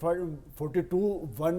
42(1)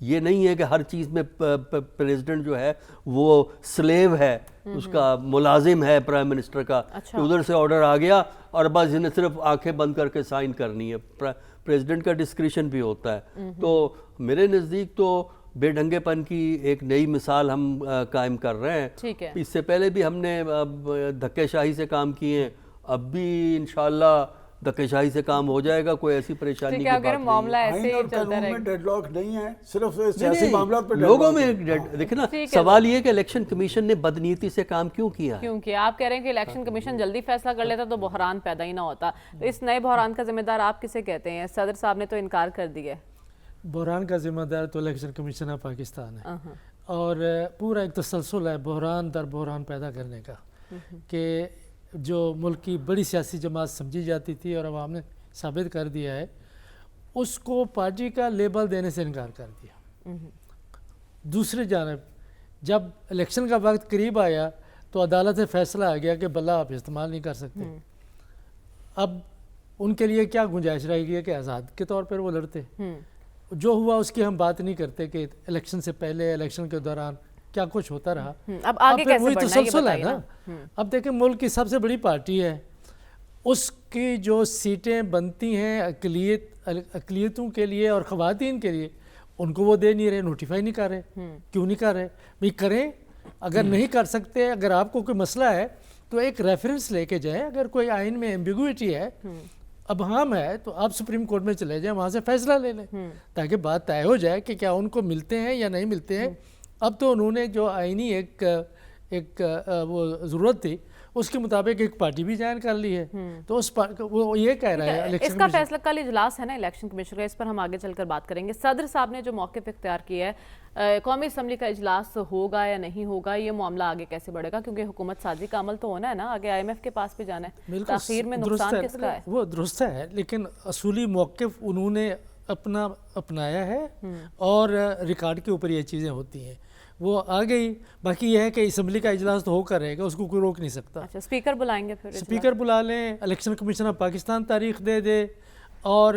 یہ نہیں ہے کہ ہر چیز میں پریزیڈنٹ جو ہے وہ سلیو ہے، اس کا ملازم ہے پرائم منسٹر کا، کہ ادھر سے آرڈر آ گیا اور بس انہیں صرف آنکھیں بند کر کے سائن کرنی ہے. پریزیڈنٹ کا ڈسکریشن بھی ہوتا ہے. تو میرے نزدیک تو بے ڈھنگے پن کی ایک نئی مثال ہم قائم کر رہے ہیں. اس سے پہلے بھی ہم نے دھکے شاہی سے کام کیے ہیں، اب بھی انشاءاللہ دھکے شاہی سے کام ہو جائے گا. کوئی ایسی پریشانی کی بات نہیں ہے. قانون میں ڈیڈ لاک نہیں ہے، صرف سیاسی معاملات پہ لوگوں میں دیکھیں نا. سوال یہ کہ الیکشن کمیشن نے بدنیتی سے کام کیوں کیا؟ کیونکہ آپ کہہ رہے ہیں کہ الیکشن کمیشن جلدی فیصلہ کر لیتا تو بحران پیدا ہی نہ ہوتا. تو اس نئے بحران کا ذمہ دار آپ کسے کہتے ہیں؟ صدر صاحب نے تو انکار کر دیا. بحران کا ذمہ دار تو الیکشن کمیشن آف پاکستان ہے، اور پورا ایک تسلسل ہے بحران در بحران پیدا کرنے کا، کہ جو ملک کی بڑی سیاسی جماعت سمجھی جاتی تھی اور عوام نے ثابت کر دیا ہے، اس کو پارٹی کا لیبل دینے سے انکار کر دیا. دوسری جانب جب الیکشن کا وقت قریب آیا تو عدالت سے فیصلہ آ گیا کہ بلہ آپ استعمال نہیں کر سکتے. اب ان کے لیے کیا گنجائش رہے گی کہ آزاد کے طور پر وہ لڑتے. جو ہوا اس کی ہم بات نہیں کرتے کہ الیکشن سے پہلے الیکشن کے دوران کیا کچھ ہوتا رہا. اب آگے کیسے وہی بڑھنا ہے تسلسل ہے نا. اب دیکھیں ملک کی سب سے بڑی پارٹی ہے، اس کی جو سیٹیں بنتی ہیں اقلیتوں کے لیے اور خواتین کے لیے، ان کو وہ دے نہیں رہے، نوٹیفائی نہیں کر رہے. کیوں نہیں کر رہے بھئی؟ کریں. اگر نہیں کر سکتے، اگر آپ کو کوئی مسئلہ ہے تو ایک ریفرنس لے کے جائیں. اگر کوئی آئین میں ایمبیگوٹی ہے، ابہام ہے، تو آپ سپریم کورٹ میں چلے جائیں، وہاں سے فیصلہ لے لیں تاکہ بات طے ہو جائے کہ کیا ان کو ملتے ہیں یا نہیں ملتے ہیں. اب تو انہوں نے جو آئینی ایک وہ ضرورت تھی اس کے مطابق ایک پارٹی بھی جوائن کر لی ہے. تو وہ یہ کہہ رہا ہے اس کا فیصلہ کل اجلاس ہے نا الیکشن کمیشن کا، اس پر ہم آگے چل کر بات کریں گے. صدر صاحب نے جو موقف اختیار کیا ہے، قومی اسمبلی کا اجلاس ہوگا یا نہیں ہوگا، یہ معاملہ آگے کیسے بڑھے گا؟ کیونکہ حکومت سازی کا عمل تو ہونا ہے نا، آگے IMF کے پاس بھی جانا ہے. تاخیر میں نقصان کس کا ہے؟ وہ درست ہے، لیکن اصولی موقف انہوں نے اپنایا ہے اور ریکارڈ کے اوپر یہ چیزیں ہوتی ہیں. وہ آ گئی. باقی یہ ہے کہ اسمبلی کا اجلاس تو ہو کر رہے گا، اس کو کوئی روک نہیں سکتا. اچھا، اسپیکر بلائیں گے؟ پھر اسپیکر بلا لیں، الیکشن کمیشن آف پاکستان تاریخ دے دے. اور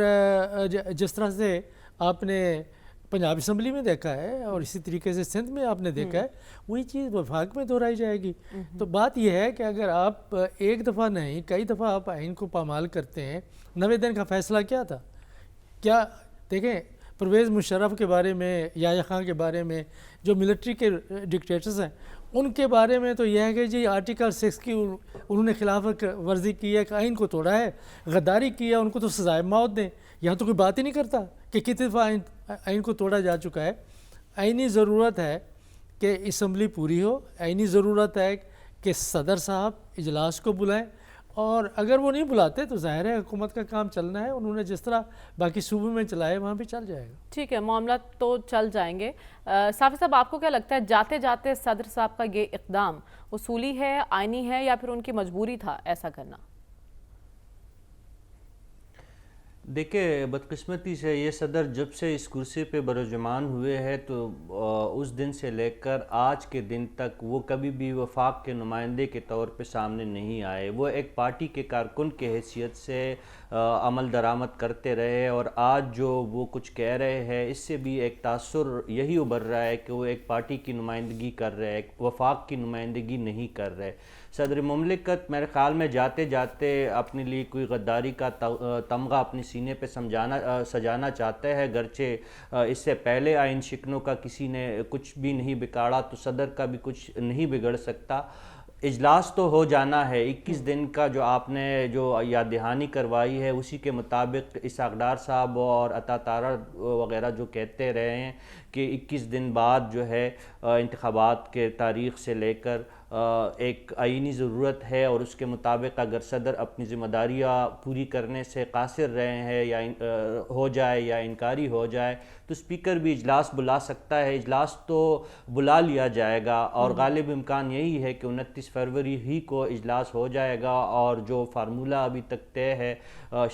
جس طرح سے آپ نے پنجاب اسمبلی میں دیکھا ہے اور اسی طریقے سے سندھ میں آپ نے دیکھا ہے، وہی چیز وفاق میں دہرائی جائے گی. تو بات یہ ہے کہ اگر آپ ایک دفعہ نہیں کئی دفعہ آپ آئین کو پامال کرتے ہیں. 90 دن کا فیصلہ کیا تھا؟ کیا دیکھیں پرویز مشرف کے بارے میں، یحییٰ خان کے بارے میں، جو ملٹری کے ڈکٹیٹرز ہیں، ان کے بارے میں تو یہ ہے کہ جی آرٹیکل 6 کی انہوں نے خلاف ورزی کی ہے، کہ آئین کو توڑا ہے، غداری کی ہے، ان کو تو سزائے موت دیں. یہاں تو کوئی بات ہی نہیں کرتا کہ کتنی دفعہ آئین کو توڑا جا چکا ہے. آئینی ضرورت ہے کہ اسمبلی پوری ہو، آئینی ضرورت ہے کہ صدر صاحب اجلاس کو بلائیں، اور اگر وہ نہیں بلاتے تو ظاہر ہے حکومت کا کام چلنا ہے. انہوں نے جس طرح باقی صوبوں میں چلائے وہاں بھی چل جائے گا. ٹھیک ہے، معاملات تو چل جائیں گے. صافی صاحب، آپ کو کیا لگتا ہے جاتے جاتے صدر صاحب کا یہ اقدام اصولی ہے، آئینی ہے، یا پھر ان کی مجبوری تھا ایسا کرنا؟ دیکھیں، بدقسمتی سے یہ صدر جب سے اس کرسی پہ برجمان ہوئے ہیں تو اس دن سے لے کر آج کے دن تک وہ کبھی بھی وفاق کے نمائندے کے طور پہ سامنے نہیں آئے. وہ ایک پارٹی کے کارکن کے حیثیت سے عمل درآمد کرتے رہے، اور آج جو وہ کچھ کہہ رہے ہیں اس سے بھی ایک تاثر یہی ابھر رہا ہے کہ وہ ایک پارٹی کی نمائندگی کر رہے ہیں، ایک وفاق کی نمائندگی نہیں کر رہے. صدر مملکت میرے خیال میں جاتے جاتے اپنے لیے کوئی غداری کا تمغہ اپنے سینے پہ سجانا چاہتے ہیں. گرچہ اس سے پہلے آئین شکنوں کا کسی نے کچھ بھی نہیں بگاڑا، تو صدر کا بھی کچھ نہیں بگڑ سکتا. اجلاس تو ہو جانا ہے. 21 دن کا جو آپ نے جو یاد دہانی کروائی ہے اسی کے مطابق اسحاق ڈار صاحب اور عطا تارہ وغیرہ جو کہتے رہے ہیں کہ 21 دن بعد جو ہے انتخابات کے تاریخ سے لے کر ایک آئینی ضرورت ہے، اور اس کے مطابق اگر صدر اپنی ذمہ داریاں پوری کرنے سے قاصر رہے ہیں یا ہو جائے یا انکاری ہو جائے تو اسپیکر بھی اجلاس بلا سکتا ہے. اجلاس تو بلا لیا جائے گا، اور غالب امکان یہی ہے کہ 29 فروری ہی کو اجلاس ہو جائے گا، اور جو فارمولہ ابھی تک طے ہے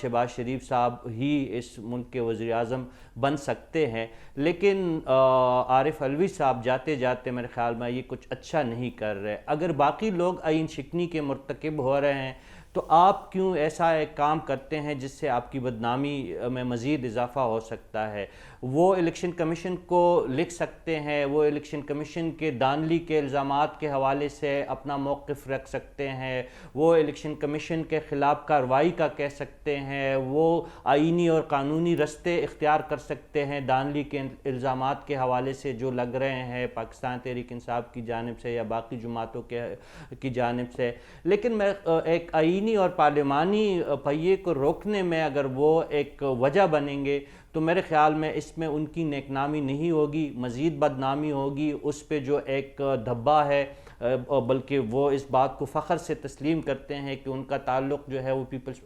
شہباز شریف صاحب ہی اس ملک کے وزیر اعظم بن سکتے ہیں. لیکن عارف علوی صاحب جاتے جاتے میرے خیال میں یہ کچھ اچھا نہیں کر رہے. اگر باقی لوگ آئین شکنی کے مرتکب ہو رہے ہیں تو آپ کیوں ایسا ایک کام کرتے ہیں جس سے آپ کی بدنامی میں مزید اضافہ ہو سکتا ہے؟ وہ الیکشن کمیشن کو لکھ سکتے ہیں، وہ الیکشن کمیشن کے دانلی کے الزامات کے حوالے سے اپنا موقف رکھ سکتے ہیں، وہ الیکشن کمیشن کے خلاف کارروائی کا کہہ سکتے ہیں، وہ آئینی اور قانونی رستے اختیار کر سکتے ہیں دانلی کے الزامات کے حوالے سے جو لگ رہے ہیں پاکستان تحریک انصاف کی جانب سے یا باقی جماعتوں کی جانب سے، لیکن میں ایک آئینی اور پارلیمانی پہیے کو روکنے میں اگر وہ ایک وجہ بنیں گے تو میرے خیال میں اس میں ان کی نیک نامی نہیں ہوگی، مزید بدنامی ہوگی اس پہ جو ایک دھبا ہے، بلکہ وہ اس بات کو فخر سے تسلیم کرتے ہیں کہ ان کا تعلق جو ہے وہ پیپلز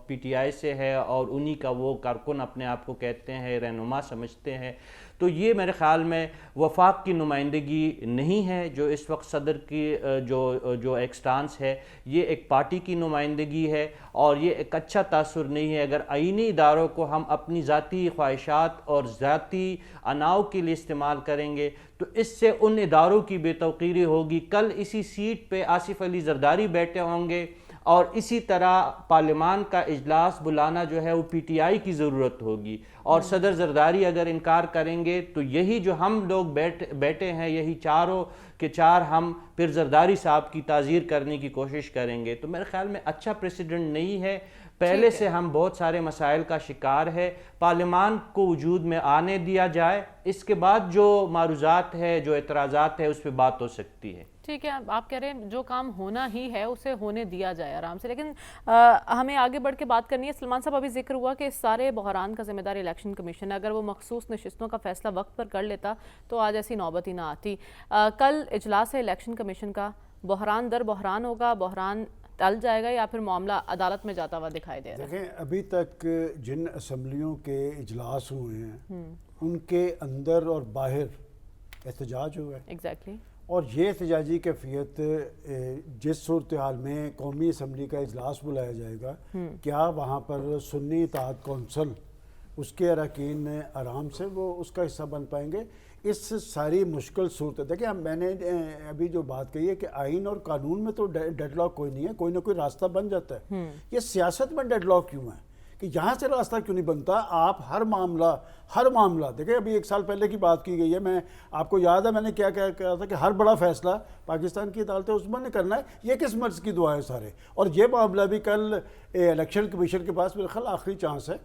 پی ٹی آئی سے ہے اور انہی کا وہ کارکن اپنے آپ کو کہتے ہیں، رہنما سمجھتے ہیں۔ تو یہ میرے خیال میں وفاق کی نمائندگی نہیں ہے جو اس وقت صدر کی جو ایک سٹانس ہے، یہ ایک پارٹی کی نمائندگی ہے اور یہ ایک اچھا تاثر نہیں ہے اگر آئینی اداروں کو ہم اپنی ذاتی خواہشات اور ذاتی اناؤ کے لیے استعمال کریں گے تو اس سے ان اداروں کی بے توقیری ہوگی۔ کل اسی سیٹ پہ آصف علی زرداری بیٹھے ہوں گے اور اسی طرح پارلیمان کا اجلاس بلانا جو ہے وہ پی ٹی آئی کی ضرورت ہوگی، اور صدر زرداری اگر انکار کریں گے تو یہی جو ہم لوگ بیٹھے ہیں یہی چاروں کے چار ہم پھر زرداری صاحب کی تعزیر کرنے کی کوشش کریں گے۔ تو میرے خیال میں اچھا پریسیڈنٹ نہیں ہے، پہلے سے ہم بہت سارے مسائل کا شکار ہے، پارلیمان کو وجود میں آنے دیا جائے، اس کے بعد جو معروضات ہے جو اعتراضات ہے اس پہ بات ہو سکتی ہے۔ ٹھیک ہے، آپ کہہ رہے ہیں جو کام ہونا ہی ہے اسے ہونے دیا جائے آرام سے، لیکن ہمیں آگے بڑھ کے بات کرنی ہے۔ سلمان صاحب ابھی ذکر ہوا کہ اس سارے بحران کا ذمہ دار الیکشن کمیشن ہے، اگر وہ مخصوص نشستوں کا فیصلہ وقت پر کر لیتا تو آج ایسی نوبت ہی نہ آتی۔ کل اجلاس ہے الیکشن کمیشن کا، بحران در بحران ہوگا، بحران ٹل جائے گا یا پھر معاملہ عدالت میں جاتا ہوا دکھائی دے رہا ہے؟ دیکھیں ابھی تک جن اسمبلیوں کے اجلاس ہوئے ہیں ان کے اندر اور باہر احتجاج ہوا ہے، ایگزیکٹلی، اور یہ احتجاجی کیفیت جس صورتحال میں قومی اسمبلی کا اجلاس بلایا جائے گا، کیا وہاں پر سنی اتحاد کونسل اس کے اراکین آرام سے وہ اس کا حصہ بن پائیں گے؟ اس ساری مشکل صورت، دیکھیں میں نے ابھی جو بات کہی ہے کہ آئین اور قانون میں تو ڈیڈ لاک کوئی نہیں ہے، کوئی نہ کوئی راستہ بن جاتا ہے، یہ سیاست میں ڈیڈ لاک کیوں ہے کہ یہاں سے راستہ کیوں نہیں بنتا؟ آپ ہر معاملہ دیکھیں، ابھی 1 سال پہلے کی بات کی گئی ہے، میں آپ کو یاد ہے میں نے کیا کہا تھا کہ ہر بڑا فیصلہ پاکستان کی عدالت عظمیٰ نے کرنا ہے، یہ کس مرض کی دعا ہے سارے، اور یہ معاملہ بھی کل الیکشن کمیشن کے پاس میرے خیال آخری چانس ہے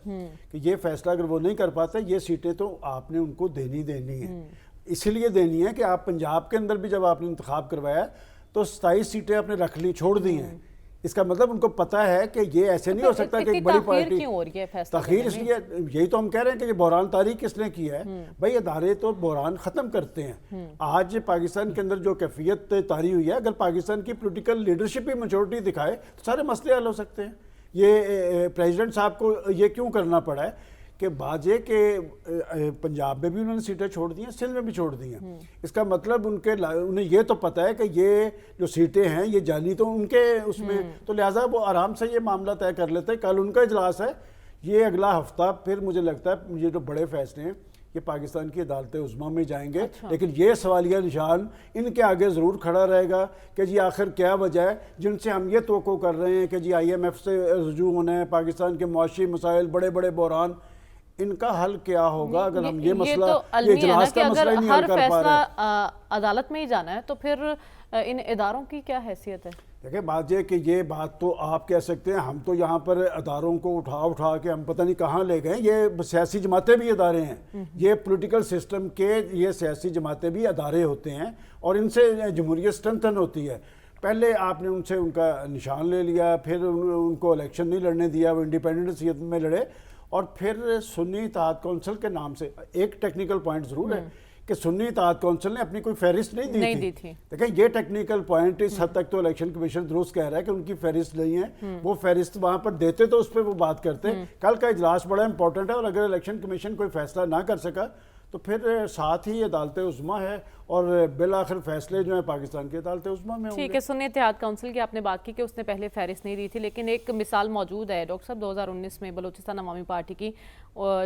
کہ یہ فیصلہ اگر وہ نہیں کر پاتے، یہ سیٹیں تو آپ نے ان کو دینی ہے، اس لیے دینی ہے کہ آپ پنجاب کے اندر بھی جب آپ نے انتخاب کروایا تو 27 سیٹیں آپ نے رکھ لی، چھوڑ دی ہیں، اس کا مطلب ان کو پتہ ہے کہ یہ ایسے نہیں ہو سکتا کہ ایک بڑی پارٹی تاخیر، اس لیے یہی تو ہم کہہ رہے ہیں کہ یہ بحران طاری کس نے کیا ہے؟ بھائی ادارے تو بحران ختم کرتے ہیں۔ آج پاکستان کے اندر جو کیفیت طاری ہوئی ہے، اگر پاکستان کی پولیٹیکل لیڈرشپ ہی میچورٹی دکھائے تو سارے مسئلے حل ہو سکتے ہیں۔ یہ پریزیڈنٹ صاحب کو یہ کیوں کرنا پڑا ہے کہ بعض یہ کہ پنجاب میں بھی انہوں نے سیٹیں چھوڑ دی ہیں، سندھ میں بھی چھوڑ دی ہیں، اس کا مطلب انہیں یہ تو پتہ ہے کہ یہ جو سیٹیں ہیں یہ جانی تو ان کے اس میں، تو لہٰذا وہ آرام سے یہ معاملہ طے کر لیتے ہیں۔ کل ان کا اجلاس ہے، یہ اگلا ہفتہ پھر مجھے لگتا ہے یہ جو بڑے فیصلے ہیں یہ پاکستان کی عدالت عظمیٰ میں جائیں گے، لیکن یہ سوالیہ نشان ان کے آگے ضرور کھڑا رہے گا کہ جی آخر کیا وجہ ہے جن سے ہم یہ توقع کر رہے ہیں کہ جی IMF سے رجوع ہونا ہے، پاکستان کے معاشی مسائل، بڑے بڑے بحران، ان کا حل کیا ہوگا اگر ہم یہ مسئلہ، یہ اجلاس کا مسئلہ ہی نہیں حل کر پا رہے؟ عدالت میں ہی جانا ہے تو پھر ان اداروں کی کیا حیثیت ہے؟ دیکھیں بات یہ کہ یہ بات تو آپ کہہ سکتے ہیں، ہم تو یہاں پر اداروں کو اٹھا کے ہم پتہ نہیں کہاں لے گئے، یہ سیاسی جماعتیں بھی ادارے ہیں، یہ پولیٹیکل سسٹم کے یہ سیاسی جماعتیں بھی ادارے ہوتے ہیں اور ان سے جمہوریت اسٹرنتھن ہوتی ہے۔ پہلے آپ نے ان سے ان کا نشان لے لیا، پھر ان کو الیکشن نہیں لڑنے دیا، وہ انڈیپینڈنٹ حیثیت میں لڑے، اور پھر سنی اتحاد کونسل کے نام سے ایک ٹیکنیکل پوائنٹ ضرور ہے کہ سنی اتحاد کونسل نے اپنی کوئی فہرست نہیں دی تھی۔ دیکھیں یہ ٹیکنیکل پوائنٹ اس حد تک تو الیکشن کمیشن درست کہہ رہا ہے کہ ان کی فہرست نہیں ہے، وہ فہرست وہاں پر دیتے تو اس پہ وہ بات کرتے۔ کل کا اجلاس بڑا امپورٹنٹ ہے اور اگر الیکشن کمیشن کوئی فیصلہ نہ کر سکا تو پھر ساتھ ہی عدالت عظمیٰ ہے اور بالآخر فیصلے جو ہیں پاکستان کی عدالت عظمیٰ میں ہوں گے۔ ٹھیک ہے، سنی اتحاد کونسل کی آپ نے بات کی کہ اس نے پہلے فہرست نہیں دی تھی، لیکن ایک مثال موجود ہے ڈاکٹر صاحب 2019 میں بلوچستان عوامی پارٹی کی،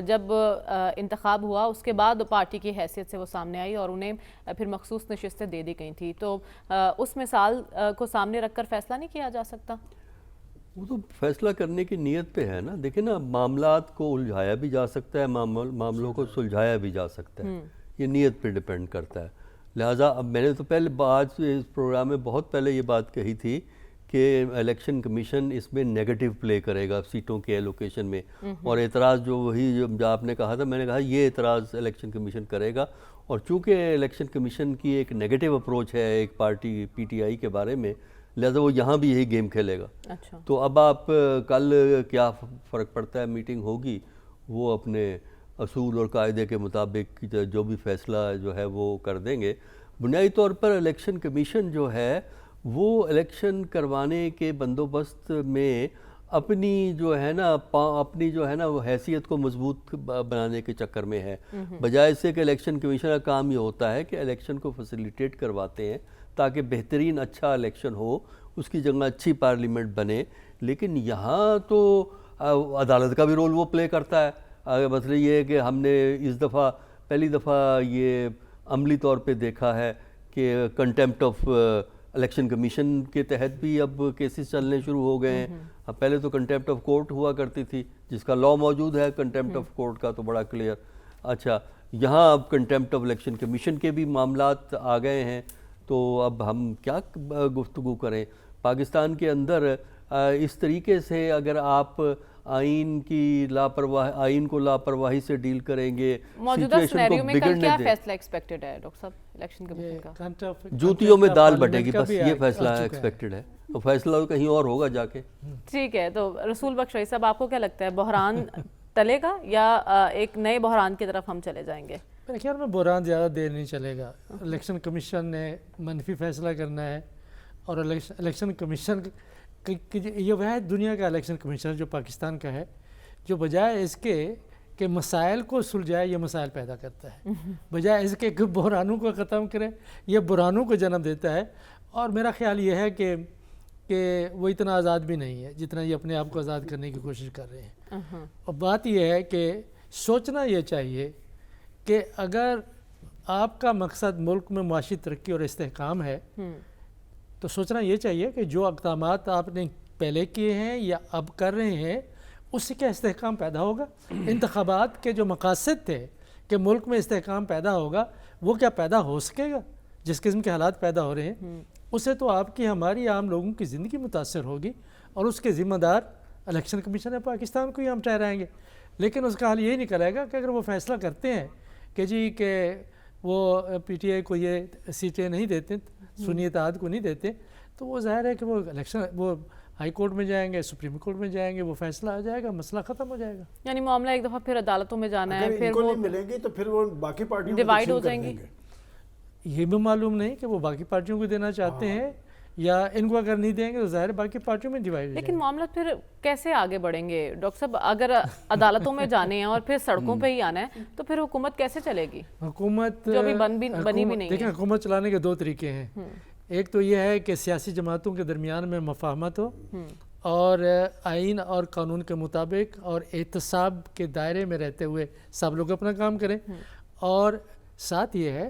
جب انتخاب ہوا اس کے بعد پارٹی کی حیثیت سے وہ سامنے آئی اور انہیں پھر مخصوص نشستیں دے دی گئی تھی، تو اس مثال کو سامنے رکھ کر فیصلہ نہیں کیا جا سکتا؟ وہ تو فیصلہ کرنے کی نیت پہ ہے نا. دیکھیں نا, معاملات کو الجھایا بھی جا سکتا ہے, معاملوں کو سلجھایا بھی جا سکتا ہے, یہ نیت پہ ڈیپینڈ کرتا ہے. لہٰذا اب میں نے تو پہلے آج اس پروگرام میں بہت پہلے یہ بات کہی تھی کہ الیکشن کمیشن اس میں نیگیٹو پلے کرے گا سیٹوں کے ایلوکیشن میں, اور اعتراض جو آپ نے کہا تھا, میں نے کہا یہ اعتراض الیکشن کمیشن کرے گا. اور چونکہ الیکشن کمیشن کی ایک نیگیٹو اپروچ ہے ایک پارٹی پی ٹی آئی کے بارے میں, لہذا وہ یہاں بھی یہی گیم کھیلے گا. تو اب آپ کل کیا فرق پڑتا ہے, میٹنگ ہوگی, وہ اپنے اصول اور قاعدے کے مطابق جو بھی فیصلہ جو ہے وہ کر دیں گے. بنیادی طور پر الیکشن کمیشن جو ہے وہ الیکشن کروانے کے بندوبست میں اپنی جو ہے نا وہ حیثیت کو مضبوط بنانے کے چکر میں ہے, بجائے سے کہ الیکشن کمیشن کا کام یہ ہوتا ہے کہ الیکشن کو فیسیلیٹیٹ کرواتے ہیں تاکہ بہترین اچھا الیکشن ہو, اس کی جگہ اچھی پارلیمنٹ بنے. لیکن یہاں تو عدالت کا بھی رول وہ پلے کرتا ہے. مسئلہ یہ ہے کہ ہم نے اس دفعہ پہلی دفعہ یہ عملی طور پہ دیکھا ہے کہ کنٹیمپٹ آف الیکشن کمیشن کے تحت بھی اب کیسز چلنے شروع ہو گئے ہیں. پہلے تو کنٹیمپٹ آف کورٹ ہوا کرتی تھی جس کا لا موجود ہے, کنٹیمپٹ آف کورٹ کا تو بڑا کلیئر. اچھا, یہاں اب کنٹیمپٹ آف الیکشن کمیشن کے بھی معاملات آ گئے ہیں. تو اب ہم کیا گفتگو کریں پاکستان کے اندر اس طریقے سے. اگر آپ آئین کو لاپرواہی سے ڈیل کریں گے, موجودہ سینیریو میں کل کیا فیصلہ ایکسپیکٹڈ ہے ڈاکٹر صاحب الیکشن کمیشن کا؟ جوتیوں میں دال بٹے گی, بس یہ فیصلہ ایکسپیکٹڈ ہے. تو فیصلہ کہیں اور ہوگا جا کے. ٹھیک ہے, تو رسول بخش رئیس صاحب, آپ کو کیا لگتا ہے, بحران ٹلے گا یا ایک نئے بحران کی طرف ہم چلے جائیں گے؟ میرے خیال میں بحران زیادہ دیر نہیں چلے گا. الیکشن کمیشن نے منفی فیصلہ کرنا ہے, اور الیکشن کمیشن یہ وہ ہے دنیا کا الیکشن کمیشن جو پاکستان کا ہے, جو بجائے اس کے کہ مسائل کو سلجھائے یہ مسائل پیدا کرتا ہے, بجائے اس کے بحرانوں کو ختم کرے یہ بحرانوں کو جنم دیتا ہے. اور میرا خیال یہ ہے کہ وہ اتنا آزاد بھی نہیں ہے جتنا یہ اپنے آپ کو آزاد کرنے کی کوشش کر رہے ہیں. اور بات یہ ہے کہ سوچنا یہ چاہیے کہ اگر آپ کا مقصد ملک میں معاشی ترقی اور استحکام ہے تو سوچنا یہ چاہیے کہ جو اقدامات آپ نے پہلے کیے ہیں یا اب کر رہے ہیں اس سے کیا استحکام پیدا ہوگا. انتخابات کے جو مقاصد تھے کہ ملک میں استحکام پیدا ہوگا, وہ کیا پیدا ہو سکے گا؟ جس قسم کے حالات پیدا ہو رہے ہیں اس سے تو آپ کی ہماری عام لوگوں کی زندگی متاثر ہوگی, اور اس کے ذمہ دار الیکشن کمیشن پاکستان کو ہی ہم ٹھہرائیں گے. لیکن اس کا حل یہی نکلے گا کہ اگر وہ فیصلہ کرتے ہیں کہ جی کہ وہ پی ٹی آئی کو یہ سیٹیں نہیں دیتے, سنی اتحاد کو نہیں دیتے, تو وہ ظاہر ہے کہ وہ الیکشن وہ ہائی کورٹ میں جائیں گے, سپریم کورٹ میں جائیں گے, وہ فیصلہ آ جائے گا, مسئلہ ختم ہو جائے گا. یعنی معاملہ ایک دفعہ پھر عدالتوں میں جانا ہے, پھر وہ نہیں ملیں گی تو پھر وہ باقی پارٹیوں کو ڈیوائیڈ ہو جائیں گی. یہ بھی معلوم نہیں کہ وہ باقی پارٹیوں کو دینا چاہتے ہیں یا ان کو اگر نہیں دیں گے تو ظاہر باقی پارٹیوں میں ڈیوائیڈ. لیکن معاملہ پھر کیسے آگے بڑھیں گے ڈاکٹر صاحب؟ اگر عدالتوں میں جانے ہیں اور پھر سڑکوں پہ ہی آنا ہے تو پھر حکومت کیسے چلے گی؟ حکومت جو بھی بنی بھی نہیں. دیکھیں, حکومت چلانے کے دو طریقے ہیں. ایک تو یہ ہے کہ سیاسی جماعتوں کے درمیان میں مفاہمت ہو اور آئین اور قانون کے مطابق اور احتساب کے دائرے میں رہتے ہوئے سب لوگ اپنا کام کریں. اور ساتھ یہ ہے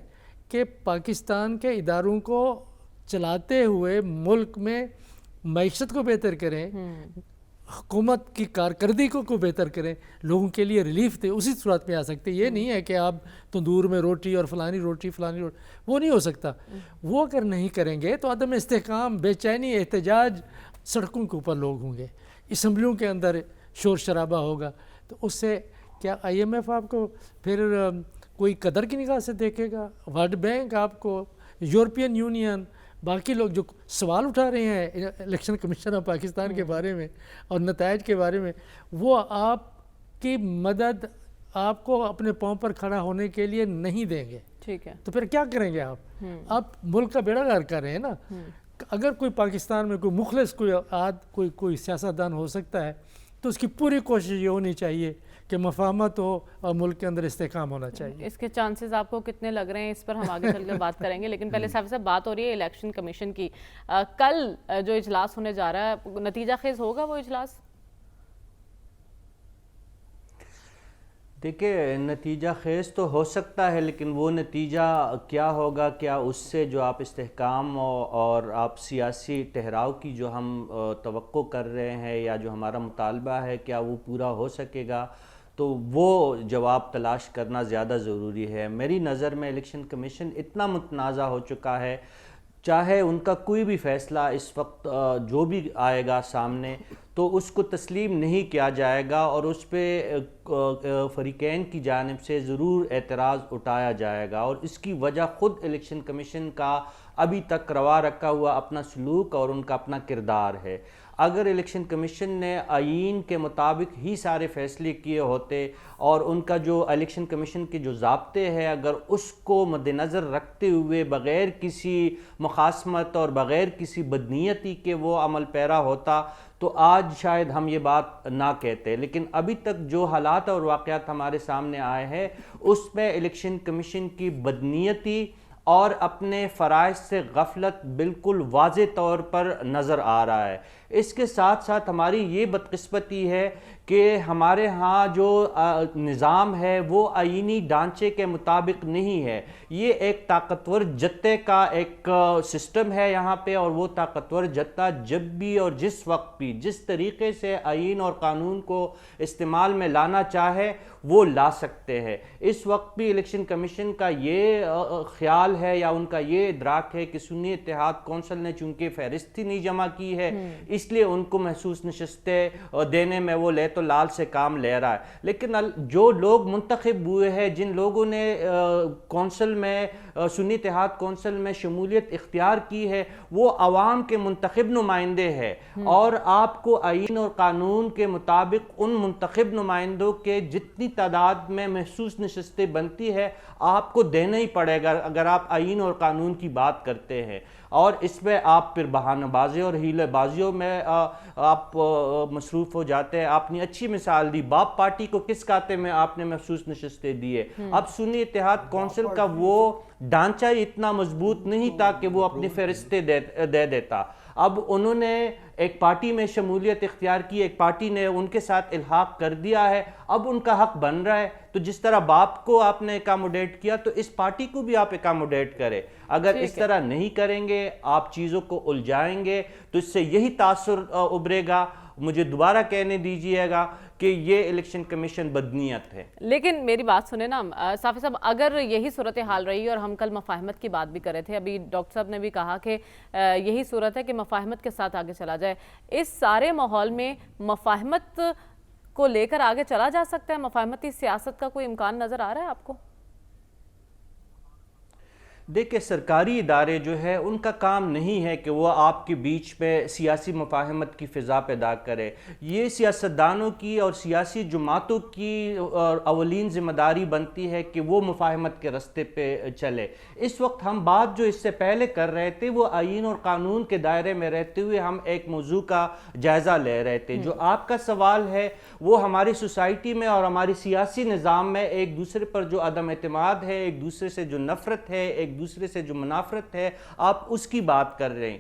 کہ پاکستان کے اداروں کو چلاتے ہوئے ملک میں معیشت کو بہتر کریں, حکومت کی کارکردگی کو بہتر کریں, لوگوں کے لیے ریلیف دے. اسی صورت میں آ سکتے. یہ نہیں ہے کہ آپ تندور میں روٹی اور فلانی روٹی, وہ نہیں ہو سکتا. وہ اگر نہیں کریں گے تو عدم استحکام, بے چینی, احتجاج, سڑکوں کے اوپر لوگ ہوں گے, اسمبلیوں کے اندر شور شرابہ ہوگا. تو اس سے کیا آئی ایم ایف آپ کو پھر کوئی قدر کی نگاہ سے دیکھے گا؟ ورلڈ بینک آپ کو, یورپین یونین, باقی لوگ جو سوال اٹھا رہے ہیں الیکشن کمیشن آف پاکستان کے بارے میں اور نتائج کے بارے میں, وہ آپ کی مدد آپ کو اپنے پاؤں پر کھڑا ہونے کے لیے نہیں دیں گے. ٹھیک ہے, تو پھر کیا کریں گے آپ؟ آپ ملک کا بیڑا غرق کر رہے ہیں نا. اگر کوئی پاکستان میں کوئی مخلص کوئی سیاستدان ہو سکتا ہے تو اس کی پوری کوشش یہ ہونی چاہیے کہ مفاہمت ہو اور ملک کے اندر استحکام ہونا چاہیے. اس کے چانسز آپ کو کتنے لگ رہے ہیں اس پر ہم آگے چل کر بات کریں گے, لیکن پہلے صاحب بات ہو رہی ہے الیکشن کمیشن کی. کل جو اجلاس ہونے جا رہا ہے نتیجہ خیز ہوگا وہ اجلاس؟ دیکھیں نتیجہ خیز تو ہو سکتا ہے، لیکن وہ نتیجہ کیا ہوگا، کیا اس سے جو آپ استحکام اور آپ سیاسی ٹھہراؤ کی جو ہم توقع کر رہے ہیں یا جو ہمارا مطالبہ ہے، کیا وہ پورا ہو سکے گا؟ تو وہ جواب تلاش کرنا زیادہ ضروری ہے۔ میری نظر میں الیکشن کمیشن اتنا متنازع ہو چکا ہے، چاہے ان کا کوئی بھی فیصلہ اس وقت جو بھی آئے گا سامنے تو اس کو تسلیم نہیں کیا جائے گا، اور اس پہ فریقین کی جانب سے ضرور اعتراض اٹھایا جائے گا، اور اس کی وجہ خود الیکشن کمیشن کا ابھی تک روا رکھا ہوا اپنا سلوک اور ان کا اپنا کردار ہے۔ اگر الیکشن کمیشن نے آئین کے مطابق ہی سارے فیصلے کیے ہوتے اور ان کا جو الیکشن کمیشن کے جو ضابطے ہیں اگر اس کو مد نظر رکھتے ہوئے بغیر کسی مخاصمت اور بغیر کسی بدنیتی کے وہ عمل پیرا ہوتا تو آج شاید ہم یہ بات نہ کہتے، لیکن ابھی تک جو حالات اور واقعات ہمارے سامنے آئے ہیں اس میں الیکشن کمیشن کی بدنیتی اور اپنے فرائض سے غفلت بالکل واضح طور پر نظر آ رہا ہے۔ اس کے ساتھ ساتھ ہماری یہ بدقسمتی ہے کہ ہمارے ہاں جو نظام ہے وہ آئینی ڈھانچے کے مطابق نہیں ہے، یہ ایک طاقتور جتے کا ایک سسٹم ہے یہاں پہ، اور وہ طاقتور جتہ جب بھی اور جس وقت بھی جس طریقے سے آئین اور قانون کو استعمال میں لانا چاہے وہ لا سکتے ہیں۔ اس وقت بھی الیکشن کمیشن کا یہ خیال ہے یا ان کا یہ ادراک ہے کہ سنی اتحاد کونسل نے چونکہ فہرست ہی نہیں جمع کی ہے اس لیے ان کو محسوس نشستیں دینے میں وہ لے تو لال سے کام لے رہا ہے، لیکن جو لوگ منتخب ہوئے ہیں، جن لوگوں نے کونسل میں سنی اتحاد کونسل میں شمولیت اختیار کی ہے وہ عوام کے منتخب نمائندے ہیں، اور آپ کو آئین اور قانون کے مطابق ان منتخب نمائندوں کے جتنی تعداد میں محسوس نشستیں بنتی ہے آپ کو دینا ہی پڑے گا اگر آپ آئین اور قانون کی بات کرتے ہیں، اور اس میں آپ پھر بہانہ بازی اور ہیلے بازیوں میں آپ مصروف ہو جاتے ہیں۔ آپ نے اچھی مثال دی، باپ پارٹی کو کس کھاتے میں آپ نے محسوس نشستیں دیے؟ اب سنی اتحاد کونسل کا وہ ڈھانچہ اتنا مضبوط نہیں تھا کہ وہ اپنی فہرستیں دے دیتا، اب انہوں نے ایک پارٹی میں شمولیت اختیار کی، ایک پارٹی نے ان کے ساتھ الحاق کر دیا ہے، اب ان کا حق بن رہا ہے، تو جس طرح باپ کو آپ نے اکاموڈیٹ کیا تو اس پارٹی کو بھی آپ اکاموڈیٹ کریں۔ اگر اس طرح نہیں کریں گے، آپ چیزوں کو الجھائیں گے تو اس سے یہی تاثر ابھرے گا، مجھے دوبارہ کہنے دیجئے گا کہ یہ الیکشن کمیشن بدنیت ہے۔ لیکن میری بات سنیں نا صافی صاحب، اگر یہی صورتحال رہی اور ہم کل مفاہمت کی بات بھی کر رہے تھے، ابھی ڈاکٹر صاحب نے بھی کہا کہ یہی صورت ہے کہ مفاہمت کے ساتھ آگے چلا جائے، اس سارے ماحول میں مفاہمت کو لے کر آگے چلا جا سکتا ہے؟ مفاہمتی سیاست کا کوئی امکان نظر آ رہا ہے آپ کو؟ دیکھیں سرکاری ادارے جو ہے ان کا کام نہیں ہے کہ وہ آپ کے بیچ میں سیاسی مفاہمت کی فضا پیدا کرے، یہ سیاستدانوں کی اور سیاسی جماعتوں کی اولین ذمہ داری بنتی ہے کہ وہ مفاہمت کے راستے پہ چلے۔ اس وقت ہم بات جو اس سے پہلے کر رہے تھے وہ آئین اور قانون کے دائرے میں رہتے ہوئے ہم ایک موضوع کا جائزہ لے رہے تھے۔ جو آپ کا سوال ہے وہ ہماری سوسائٹی میں اور ہماری سیاسی نظام میں ایک دوسرے پر جو عدم اعتماد ہے، ایک دوسرے سے جو نفرت ہے، ایک دوسرے سے جو منافرت ہے، آپ اس کی بات کر رہے ہیں۔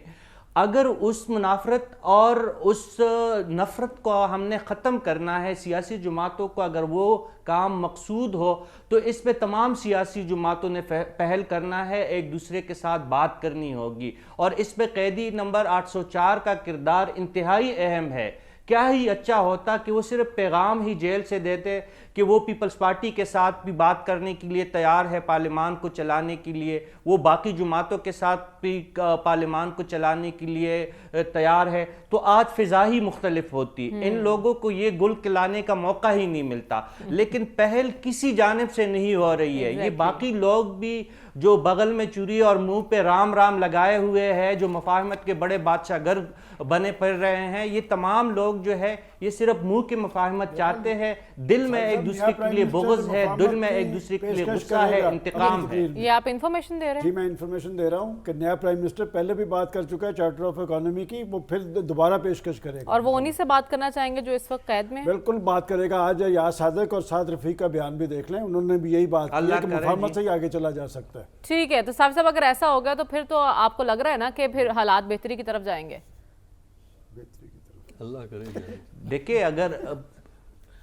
اگر اس منافرت اور اس نفرت کو ہم نے ختم کرنا ہے، سیاسی جماعتوں کو اگر وہ کام مقصود ہو تو اس پہ تمام سیاسی جماعتوں نے پہل کرنا ہے، ایک دوسرے کے ساتھ بات کرنی ہوگی، اور اس پہ قیدی نمبر 804 کا کردار انتہائی اہم ہے۔ کیا ہی اچھا ہوتا کہ وہ صرف پیغام ہی جیل سے دیتے کہ وہ پیپلز پارٹی کے ساتھ بھی بات کرنے کے لیے تیار ہے، پارلیمان کو چلانے کے لیے، وہ باقی جماعتوں کے ساتھ بھی پارلیمان کو چلانے کے لیے تیار ہے، تو آج فضا ہی مختلف ہوتی۔ ان لوگوں کو یہ گل کھلانے کا موقع ہی نہیں ملتا، لیکن پہل کسی جانب سے نہیں ہو رہی ہے۔ یہ باقی لوگ بھی جو بغل میں چوری اور منہ پہ رام رام لگائے ہوئے ہیں، جو مفاہمت کے بڑے بادشاہ گر بنے پھر رہے ہیں، یہ تمام لوگ جو ہے یہ صرف منہ کی مفاہمت چاہتے ہیں، دل میں ایک دوسرے کے لیے بغض ہے، دل میں ایک دوسرے کے لیے غصہ ہے، انتقام ہے۔ یہ آپ انفارمیشن دے رہے ہیں؟ جی میں انفارمیشن دے رہا ہوں کہ نیا پرائم منسٹر پہلے بھی بات کر چکا ہے چارٹر آف اکانومی کی، وہ پھر دوبارہ پیشکش کرے گا، اور وہ انہی سے بات کرنا چاہیں گے جو اس وقت قید میں ہیں؟ بالکل بات کرے گا۔ آج یاد صادق اور سعد رفیق کا بیان بھی دیکھ لیں، انہوں نے بھی یہی بات کی ہے کہ مفاہمت سے ہی آگے چلا جا سکتا ہے۔ ٹھیک ہے، تو صاحب صاحب اگر ایسا ہوگا تو پھر تو آپ کو لگ رہا ہے نا کہ پھر حالات بہتری کی طرف جائیں گے؟ اللہ کرے۔ دیکھیں اگر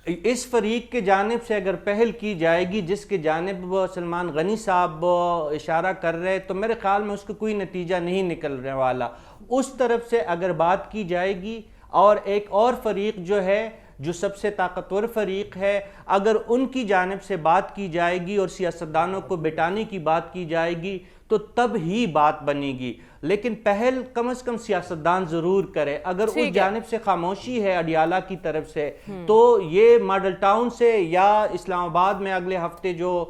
اس فریق کے جانب سے اگر پہل کی جائے گی جس کے جانب سلمان غنی صاحب اشارہ کر رہے تو میرے خیال میں اس کا کوئی نتیجہ نہیں نکلنے والا. اس طرف سے اگر بات کی جائے گی اور ایک اور فریق جو ہے جو سب سے طاقتور فریق ہے, اگر ان کی جانب سے بات کی جائے گی اور سیاستدانوں کو بٹانے کی بات کی جائے گی تو تب ہی بات بنے گی. لیکن پہل کم از کم سیاستدان ضرور کرے. اگر اس جانب سے خاموشی ہے اڈیالہ کی طرف سے تو یہ ماڈل ٹاؤن سے یا اسلام آباد میں اگلے ہفتے جو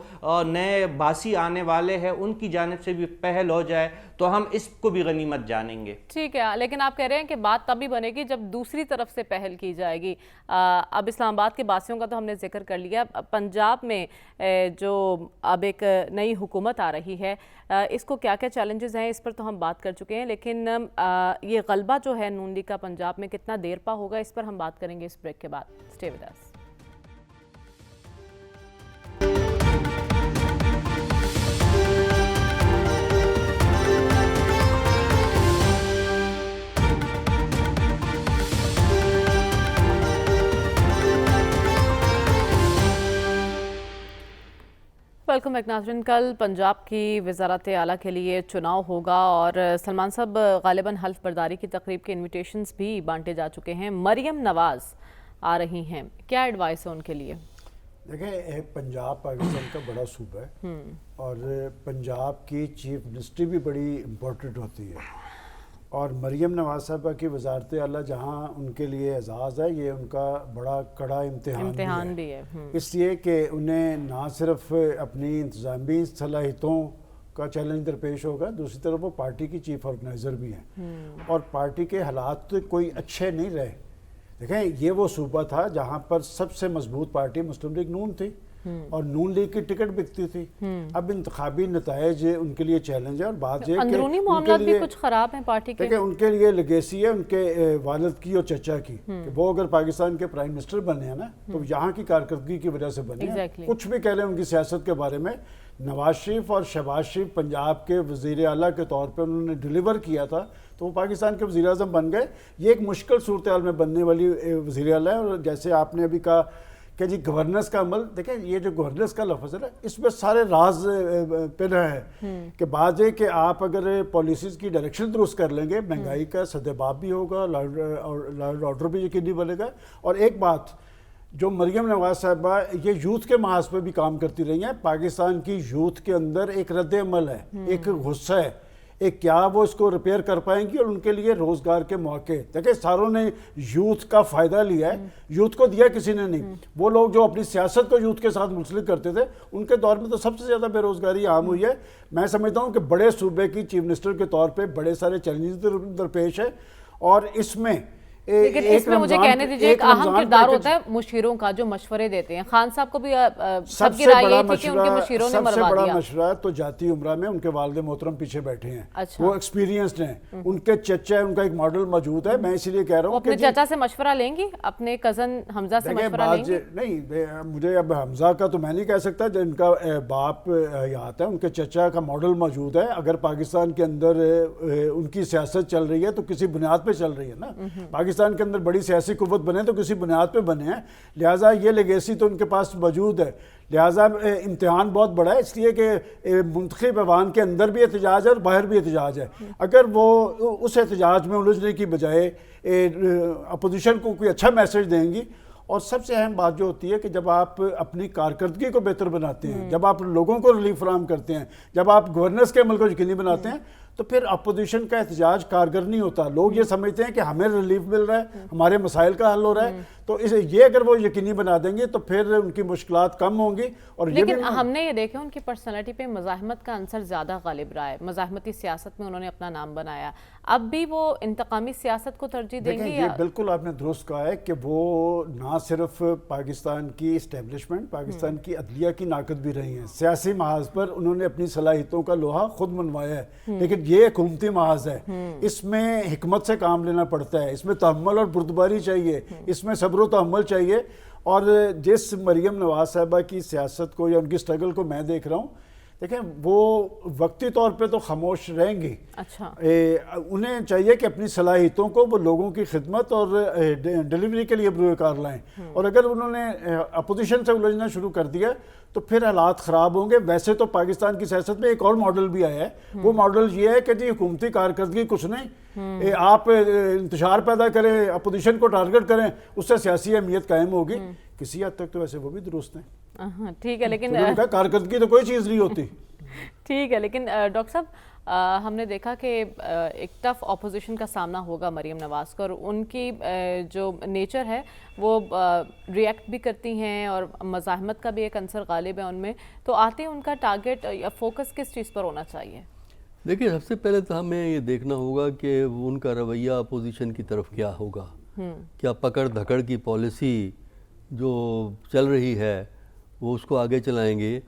نئے باسی آنے والے ہیں ان کی جانب سے بھی پہل ہو جائے تو ہم اس کو بھی غنیمت جانیں گے. ٹھیک ہے, لیکن آپ کہہ رہے ہیں کہ بات تب بھی بنے گی جب دوسری طرف سے پہل کی جائے گی. اب اسلام آباد کے باسیوں کا تو ہم نے ذکر کر لیا. پنجاب میں جو اب ایک نئی حکومت آ رہی ہے اس کو کیا کیا چیلنجز ہیں اس پر تو ہم بات کر چکے ہیں, لیکن یہ غلبہ جو ہے نون لیگ کا پنجاب میں کتنا دیر پا ہوگا اس پر ہم بات کریں گے اس بریک کے بعد. Stay with us. Welcome back ناظرین. کل پنجاب کی وزارت اعلیٰ کے لیے چناؤ ہوگا اور سلمان صاحب غالباً حلف برداری کی تقریب کے انویٹیشنز بھی بانٹے جا چکے ہیں. مریم نواز آ رہی ہیں, کیا ایڈوائس ہے ان کے لیے؟ دیکھیں, پنجاب پاکستان کا بڑا صوبہ ہے اور پنجاب کی چیف منسٹری بھی بڑی امپورٹنٹ ہوتی ہے اور مریم نواز صاحبہ کی وزارت اعلیٰ جہاں ان کے لیے اعزاز ہے, یہ ان کا بڑا کڑا امتحان بھی ہے. اس لیے کہ انہیں نہ صرف اپنی انتظامی صلاحیتوں کا چیلنج درپیش ہوگا, دوسری طرف وہ پارٹی کی چیف آرگنائزر بھی ہیں اور پارٹی کے حالات کوئی اچھے نہیں رہے. دیکھیں, یہ وہ صوبہ تھا جہاں پر سب سے مضبوط پارٹی مسلم لیگ نون تھی اور نون لیگ کی ٹکٹ بکتی تھی. اب انتخابی نتائج ان کے لیے چیلنج ہے اور بات یہ اندرونی معاملات بھی کچھ خراب ہیں پارٹی کے. دیکھیں, ان کے لیے لیگیسی ہے ان کے والد کی اور چچا کی کہ وہ اگر پاکستان کے پرائم منسٹر بنے ہیں نا تو یہاں کی کارکردگی کی وجہ سے بنے ہیں. کچھ بھی کہہ لیں ان کی سیاست کے بارے میں, نواز شریف اور شہباز شریف پنجاب کے وزیر اعلیٰ کے طور پہ انہوں نے ڈیلیور کیا تھا تو وہ پاکستان کے وزیر اعظم بن گئے. یہ ایک مشکل صورتحال میں بننے والی وزیر اعلیٰ ہے. اور جیسے آپ نے ابھی کہا کہ جی گورننس کا عمل, دیکھیں یہ جو گورننس کا لفظ ہے نا اس میں سارے راز پہ رہا ہے کہ بعض ہے کہ آپ اگر پالیسیز کی ڈائریکشن درست کر لیں گے مہنگائی کا سدباب بھی ہوگا, لا آرڈر بھی یقینی بنے گا. اور ایک بات جو مریم نواز صاحبہ یہ یوتھ کے محاذ پہ بھی کام کرتی رہی ہیں, پاکستان کی یوتھ کے اندر ایک رد عمل ہے, ایک غصہ ہے, ایک کیا وہ اس کو ریپیئر کر پائیں گی اور ان کے لیے روزگار کے موقع. دیکھیں, ساروں نے یوتھ کا فائدہ لیا ہے, یوتھ کو دیا کسی نے نہیں. وہ لوگ جو اپنی سیاست کو یوتھ کے ساتھ منسلک کرتے تھے ان کے دور میں تو سب سے زیادہ بے روزگاری عام ہوئی ہے. میں سمجھتا ہوں کہ بڑے صوبے کی چیف منسٹر کے طور پہ بڑے سارے چیلنجز درپیش ہے اور اس میں لیکن اس میں مجھے کہنے دیجئے ایک اہم کردار ہوتا ہے مشیروں کا جو مشورے دیتے ہیں. خان صاحب کو بھی سب کی رائے یہ تھی کہ ان کے مشیروں نے مروا دیا. سب سے بڑا مشورہ تو جاتی عمرہ میں ان کے والد محترم پیچھے بیٹھے ہیں, وہ ایکسپیرینسڈ ہیں, ان کے چچا ان کا ایک ماڈل موجود ہے. میں اسی لیے کہہ رہا ہوں کہ اپنے چچا سے مشورہ لیں گی, اپنے کزن حمزہ سے مشورہ لیں گی؟ نہیں, مجھے اب حمزہ کا تو میں نہیں کہہ سکتا, جن کا باپ حیات ہے ان کے چچا کا ماڈل موجود ہے. اگر پاکستان کے اندر ان کی سیاست چل رہی ہے تو کسی بنیاد پہ چل رہی ہے نا. پاکستان کے اندر بڑی سیاسی قوت بنے تو کسی بنیاد پہ بنے ہیں, لہٰذا یہ لیگیسی تو ان کے پاس موجود ہے. لہٰذا امتحان بہت بڑا ہے اس لیے کہ منتخب ایوان کے اندر بھی احتجاج ہے اور باہر بھی احتجاج ہے. اگر وہ اس احتجاج میں الجھنے کی بجائے اپوزیشن کو کوئی اچھا میسج دیں گی, اور سب سے اہم بات جو ہوتی ہے کہ جب آپ اپنی کارکردگی کو بہتر بناتے ہیں, جب آپ لوگوں کو ریلیف فراہم کرتے ہیں, جب آپ گورننس کے عمل کو یقینی بناتے ہیں تو پھر اپوزیشن کا احتجاج کارگر نہیں ہوتا. لوگ یہ سمجھتے ہیں کہ ہمیں ریلیف مل رہا ہے, ہمارے مسائل کا حل ہو رہا ہے, تو یہ اگر وہ یقینی بنا دیں گے تو پھر ان کی مشکلات کم ہوں گی. اور لیکن ہم نے یہ دیکھا ان کی پرسنالٹی پہ مزاحمت کا عنصر زیادہ غالب رہا ہے, مزاحمتی سیاست میں انہوں نے اپنا نام بنایا. اب بھی وہ انتقامی سیاست کو ترجیح دیں گے؟ یہ بالکل آپ نے درست کہا ہے کہ وہ نہ صرف پاکستان کی اسٹیبلشمنٹ, پاکستان کی عدلیہ کی ناقد بھی رہی ہیں. سیاسی محاذ پر انہوں نے اپنی صلاحیتوں کا لوہا خود منوایا ہے, لیکن یہ حکومتی محاذ ہے, اس میں حکمت سے کام لینا پڑتا ہے, اس میں تحمل اور بردباری چاہیے, اس میں صبر و تحمل چاہیے. اور جس مریم نواز صاحبہ کی سیاست کو یا ان کی سٹرگل کو میں دیکھ رہا ہوں, دیکھیں وہ وقتی طور پہ تو خاموش رہیں گی. اچھا انہیں چاہیے کہ اپنی صلاحیتوں کو وہ لوگوں کی خدمت اور ڈیلیوری کے لیے بروئے کار لائیں, اور اگر انہوں نے اپوزیشن سے الجھنا شروع کر دیا تو پھر حالات خراب ہوں گے. ویسے تو پاکستان کی سیاست میں ایک اور ماڈل بھی آیا ہے, وہ ماڈل یہ ہے کہ جی حکومتی کارکردگی کچھ نہیں, آپ انتشار پیدا کریں, اپوزیشن کو ٹارگٹ کریں, اس سے سیاسی اہمیت قائم ہوگی. کسی حد تک تو ویسے وہ بھی درست ہیں, ٹھیک ہے, لیکن کارکردگی تو کوئی چیز نہیں ہوتی. ٹھیک ہے, لیکن ڈاکٹر صاحب ہم نے دیکھا کہ ایک ٹف اپوزیشن کا سامنا ہوگا مریم نواز کو, اور ان کی جو نیچر ہے وہ ریئیکٹ بھی کرتی ہیں اور مزاحمت کا بھی ایک عنصر غالب ہے ان میں, تو آتے ان کا ٹارگٹ یا فوکس کس چیز پر ہونا چاہیے؟ دیکھیے سب سے پہلے تو ہمیں یہ دیکھنا ہوگا کہ ان کا رویہ اپوزیشن کی طرف کیا ہوگا. کیا پکڑ دھکڑ کی پالیسی جو چل رہی ہے وہ اس کو آگے چلائیں گے,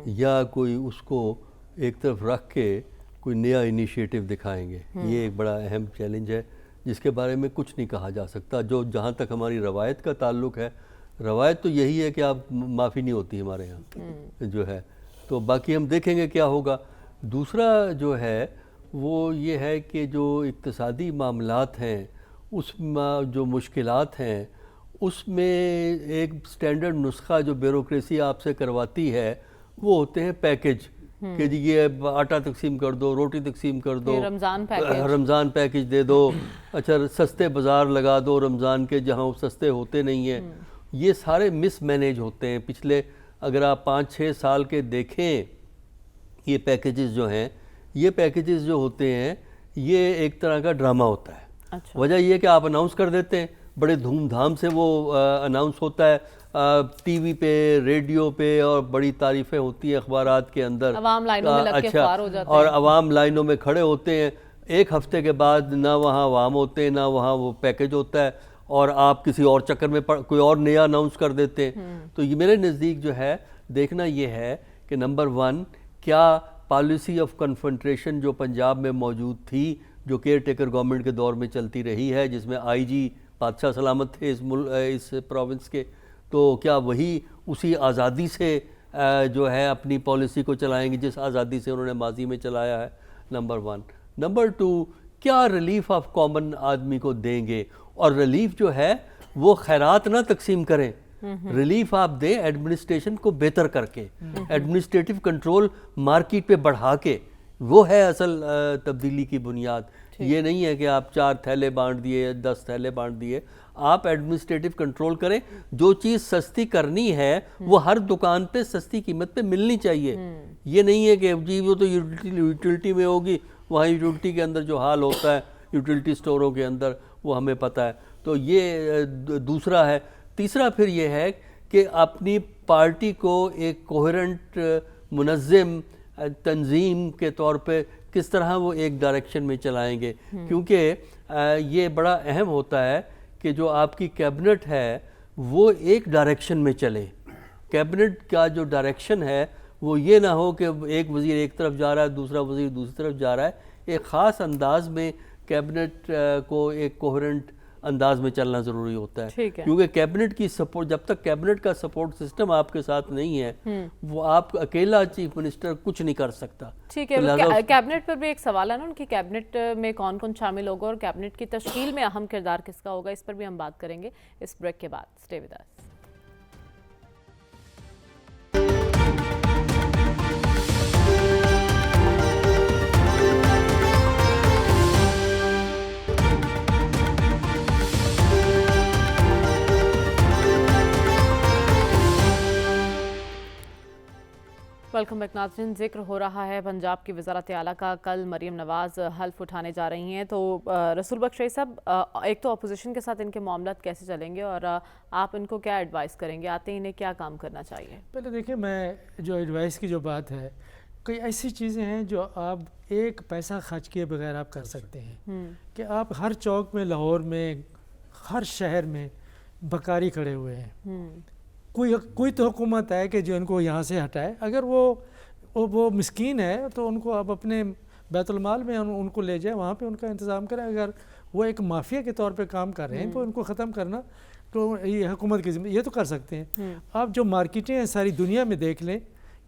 یا کوئی اس کو ایک طرف رکھ کے کوئی نیا انیشیٹو دکھائیں گے؟ یہ ایک بڑا اہم چیلنج ہے جس کے بارے میں کچھ نہیں کہا جا سکتا. جہاں تک ہماری روایت کا تعلق ہے, روایت تو یہی ہے کہ آپ معافی نہیں ہوتی ہمارے یہاں جو ہے, تو باقی ہم دیکھیں گے کیا ہوگا. دوسرا جو ہے وہ یہ ہے کہ جو اقتصادی معاملات ہیں, اس میں جو مشکلات ہیں, اس میں ایک سٹینڈرڈ نسخہ جو بیوروکریسی آپ سے کرواتی ہے وہ ہوتے ہیں پیکج, کہ جی یہ آٹا تقسیم کر دو, روٹی تقسیم کر دو, رمضان پیکج دے دو, اچھا سستے بازار لگا دو رمضان کے جہاں وہ سستے ہوتے نہیں ہیں. یہ سارے مس مینیج ہوتے ہیں. پچھلے اگر آپ 5-6 سال کے دیکھیں یہ پیکیجز جو ہیں, یہ پیکیجز جو ہوتے ہیں یہ ایک طرح کا ڈرامہ ہوتا ہے. وجہ یہ کہ آپ اناؤنس کر دیتے ہیں, بڑے دھوم دھام سے وہ اناؤنس ہوتا ہے ٹی وی پہ, ریڈیو پہ, اور بڑی تعریفیں ہوتی ہیں اخبارات کے اندر, عوام لائنوں میں لگ کے خوار ہو جاتے ہیں, اور عوام لائنوں میں کھڑے ہوتے ہیں. ایک ہفتے کے بعد نہ وہاں عوام ہوتے ہیں نہ وہاں وہ پیکج ہوتا ہے, اور آپ کسی اور چکر میں کوئی اور نیا اناؤنس کر دیتے ہیں. تو یہ میرے نزدیک جو ہے دیکھنا یہ ہے کہ نمبر 1 کیا پالیسی آف کنفرنٹریشن جو پنجاب میں موجود تھی, جو کیئر ٹیکر گورنمنٹ کے دور میں چلتی رہی ہے, جس میں آئی جی بادشاہ سلامت تھے اس پروونس کے, تو کیا وہی اسی آزادی سے جو ہے اپنی پالیسی کو چلائیں گے جس آزادی سے انہوں نے ماضی میں چلایا ہے؟ نمبر 1. نمبر 2 کیا ریلیف آف کامن آدمی کو دیں گے, اور ریلیف جو ہے وہ خیرات نہ تقسیم کریں, ریلیف آپ دیں ایڈمنسٹریشن کو بہتر کر کے, ایڈمنسٹریٹو کنٹرول مارکیٹ پہ بڑھا کے, وہ ہے اصل تبدیلی کی بنیاد. یہ نہیں ہے کہ آپ 4 تھیلے بانٹ دیے 10 تھیلے بانٹ دیے. آپ ایڈمنسٹریٹو کنٹرول کریں, جو چیز سستی کرنی ہے وہ ہر دکان پہ سستی قیمت پہ ملنی چاہیے. یہ نہیں ہے کہ جی وہ تو یوٹیلٹی میں ہوگی, وہاں یوٹیلٹی کے اندر جو حال ہوتا ہے یوٹیلٹی سٹوروں کے اندر وہ ہمیں پتہ ہے. تو یہ دوسرا ہے. تیسرا پھر یہ ہے کہ اپنی پارٹی کو ایک کوہرنٹ منظم تنظیم کے طور پہ کس طرح وہ ایک ڈائریکشن میں چلائیں گے, کیونکہ یہ بڑا اہم ہوتا ہے کہ جو آپ کی کیبنٹ ہے وہ ایک ڈائریکشن میں چلے. کیبنٹ کا جو ڈائریکشن ہے وہ یہ نہ ہو کہ ایک وزیر ایک طرف جا رہا ہے دوسرا وزیر دوسری طرف جا رہا ہے. ایک خاص انداز میں کیبنٹ کو ایک کوہرنٹ انداز میں چلنا ضروری ہوتا ہے, کیونکہ کیبنٹ کی سپورٹ, جب تک کیبنٹ کا سپورٹ سسٹم آپ کے ساتھ نہیں ہے وہ آپ اکیلا چیف منسٹر کچھ نہیں کر سکتا. ٹھیک ہے, کیبنٹ پر بھی ایک سوال ہے نا, ان کی کیبنٹ میں کون کون شامل ہوگا اور کیبنٹ کی تشکیل میں اہم کردار کس کا ہوگا, اس پر بھی ہم بات کریں گے اس بریک کے بعد. Stay with us. Welcome back ناظرین. ذکر ہو رہا ہے پنجاب کی وزارت اعلیٰ کا, کل مریم نواز حلف اٹھانے جا رہی ہیں, تو رسول بخش رئی صاحب ایک تو اپوزیشن کے ساتھ ان کے معاملات کیسے چلیں گے اور آپ ان کو کیا ایڈوائز کریں گے, آتے انہیں کیا کام کرنا چاہیے؟ پہلے دیکھیں, میں جو ایڈوائز کی جو بات ہے, کئی ایسی چیزیں ہیں جو آپ ایک پیسہ خرچ کیے بغیر آپ کر سکتے ہیں, کہ آپ ہر چوک میں, لاہور میں, ہر شہر میں بکاری کھڑے ہوئے ہیں. کوئی تو حکومت ہے کہ جو ان کو یہاں سے ہٹائے. اگر وہ مسکین ہے تو ان کو آپ اپنے بیت المال میں ان کو لے جائیں, وہاں پہ ان کا انتظام کریں. اگر وہ ایک مافیا کے طور پہ کام کر رہے ہیں تو ان کو ختم کرنا تو یہ حکومت کی ذمہ, یہ تو کر سکتے ہیں. آپ جو مارکیٹیں ہیں ساری دنیا میں دیکھ لیں